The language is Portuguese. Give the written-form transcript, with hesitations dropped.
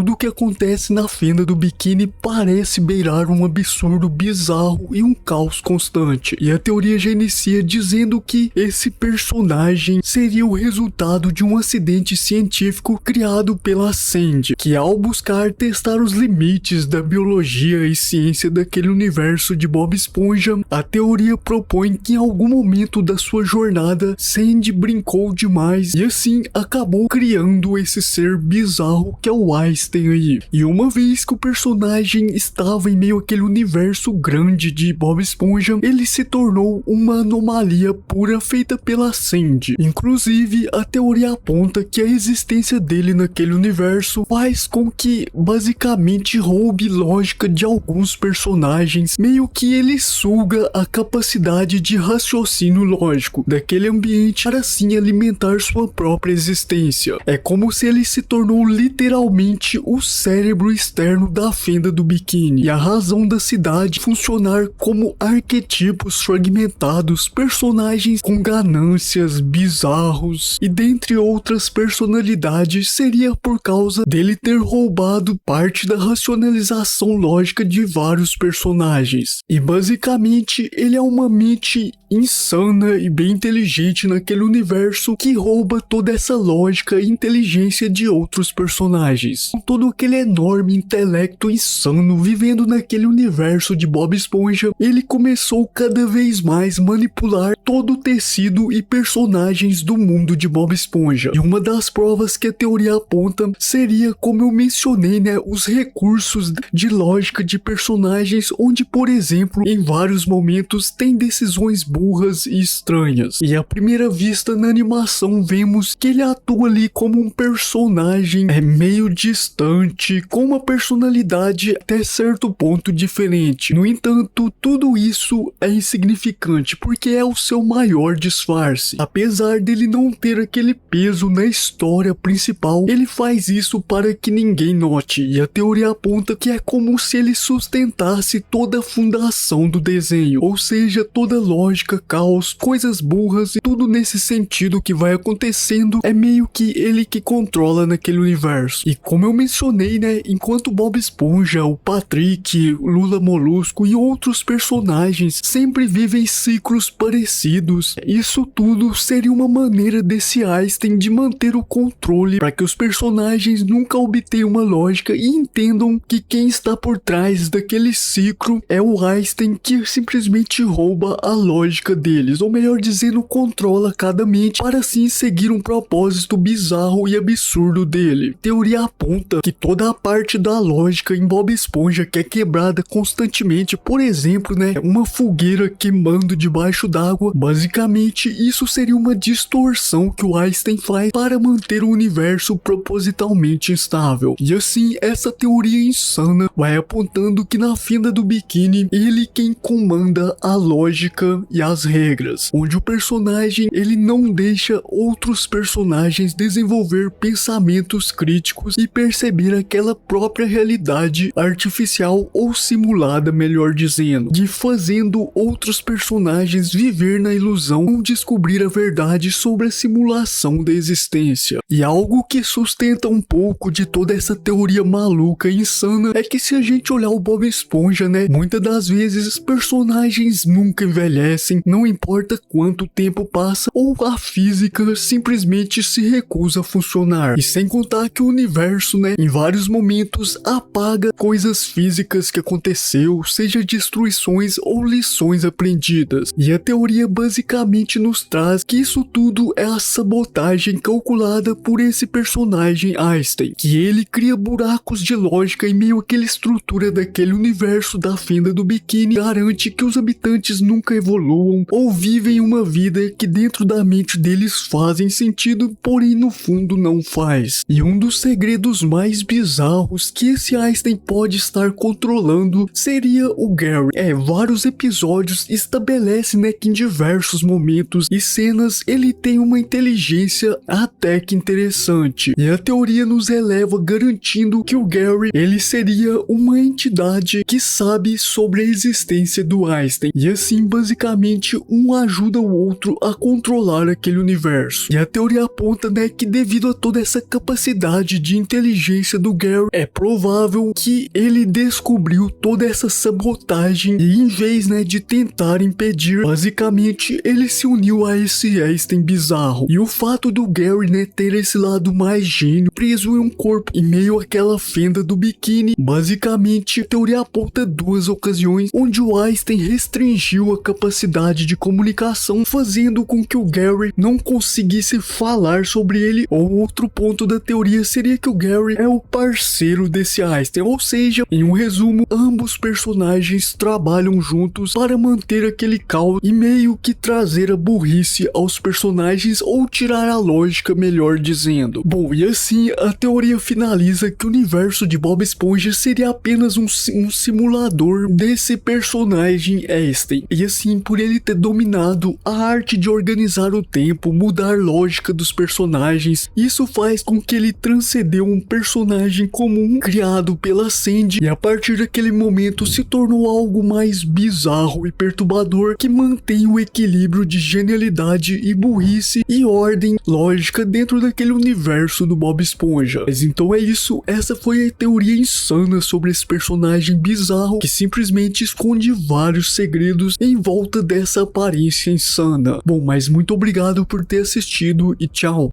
Tudo o que acontece na fenda do biquíni parece beirar um absurdo bizarro e um caos constante. E a teoria já inicia dizendo que esse personagem seria o resultado de um acidente científico criado pela Sandy, que ao buscar testar os limites da biologia e ciência daquele universo de Bob Esponja, a teoria propõe que em algum momento da sua jornada, Sandy brincou demais e assim acabou criando esse ser bizarro que é o Einstein aí. E uma vez que o personagem estava em meio àquele universo grande de Bob Esponja, ele se tornou uma anomalia pura feita pela Sandy. Inclusive, a teoria aponta que a existência dele naquele universo faz com que basicamente roube lógica de alguns personagens, meio que ele suga a capacidade de raciocínio lógico daquele ambiente para assim alimentar sua própria existência. É como se ele se tornou literalmente o cérebro externo da fenda do biquíni, e a razão da cidade funcionar como arquetipos fragmentados, personagens com ganâncias, bizarros e dentre outras personalidades seria por causa dele ter roubado parte da racionalização lógica de vários personagens. E basicamente ele é uma mente insana e bem inteligente naquele universo que rouba toda essa lógica e inteligência de outros personagens. Com todo aquele enorme intelecto insano vivendo naquele universo de Bob Esponja, ele começou cada vez mais manipular todo o tecido e personagens do mundo de Bob Esponja. E uma das provas que a teoria aponta seria, como eu mencionei, os recursos de lógica de personagens onde, por exemplo, em vários momentos tem decisões burras e estranhas. E à primeira vista na animação vemos que ele atua ali como um personagem meio distante, com uma personalidade até certo ponto diferente. No entanto, tudo isso é insignificante porque é o seu maior disfarce. Apesar dele não ter aquele peso na história principal, ele faz isso para que ninguém note, e a teoria aponta que é como se ele sustentasse toda a fundação do desenho, ou seja, toda lógica, caos, coisas burras e tudo nesse sentido que vai acontecendo é meio que ele que controla naquele universo. E como eu mencionei, enquanto Bob Esponja, o Patrick, o Lula Molusco e outros personagens sempre vivem ciclos parecidos, isso tudo seria uma maneira desse Einstein de manter o controle para que os personagens nunca obtenham uma lógica e entendam que quem está por trás daquele ciclo é o Einstein, que simplesmente rouba a lógica deles, ou melhor dizendo, controla cada mente para assim seguir um propósito bizarro e absurdo dele. A teoria aponta que toda a parte da lógica em Bob Esponja que é quebrada constantemente, por exemplo, uma fogueira queimando debaixo d'água, basicamente isso seria uma distorção que o Einstein faz para manter o universo propositalmente instável. E assim, essa teoria insana vai apontando que na fenda do biquíni, ele quem comanda a lógica e as regras, onde o personagem ele não deixa outros personagens desenvolver pensamentos críticos e perceber aquela própria realidade artificial ou simulada, melhor dizendo, de fazendo outros personagens viver na ilusão ou descobrir a verdade sobre a simulação da existência. E algo que sustenta um pouco de toda essa teoria maluca e insana é que se a gente olhar o Bob Esponja, muitas das vezes os personagens nunca envelhecem, não importa quanto tempo passa, ou a física simplesmente se recusa a funcionar. E sem contar que o universo, em vários momentos apaga coisas físicas que aconteceu, seja destruições ou lições aprendidas. E a teoria basicamente nos traz que isso tudo é a sabotagem calculada por esse personagem Einstein, que ele cria buracos de lógica em meio àquela estrutura daquele universo da fenda do biquíni, garante que os habitantes nunca evoluam ou vivem uma vida que dentro da mente deles fazem sentido, porém no fundo não faz. E um dos segredos mais bizarros que esse Einstein pode estar controlando seria o Gary. Vários episódios estabelecem que em diversos momentos e cenas ele tem uma inteligência até que interessante. E a teoria nos eleva garantindo que o Gary ele seria uma entidade que sabe sobre a existência do Einstein. E assim basicamente um ajuda o outro a controlar aquele universo. E a teoria aponta que devido a toda essa capacidade de inteligência inteligência do Gary, é provável que ele descobriu toda essa sabotagem e em vez, de tentar impedir, basicamente ele se uniu a esse Einstein bizarro. E o fato do Gary, ter esse lado mais gênio preso em um corpo em meio àquela fenda do biquíni, basicamente a teoria aponta duas ocasiões onde o Einstein restringiu a capacidade de comunicação, fazendo com que o Gary não conseguisse falar sobre ele. Ou outro ponto da teoria seria que o Gary é o parceiro desse Einstein, ou seja, em um resumo, ambos personagens trabalham juntos para manter aquele caos e meio que trazer a burrice aos personagens, ou tirar a lógica, melhor dizendo. Bom, e assim a teoria finaliza que o universo de Bob Esponja seria apenas um simulador desse personagem Einstein, e assim por ele ter dominado a arte de organizar o tempo, mudar a lógica dos personagens, isso faz com que ele transcendeu um personagem comum criado pela Sandy e a partir daquele momento se tornou algo mais bizarro e perturbador que mantém o equilíbrio de genialidade e burrice e ordem lógica dentro daquele universo do Bob Esponja. Mas então é isso, essa foi a teoria insana sobre esse personagem bizarro que simplesmente esconde vários segredos em volta dessa aparência insana. Bom, mas muito obrigado por ter assistido e tchau.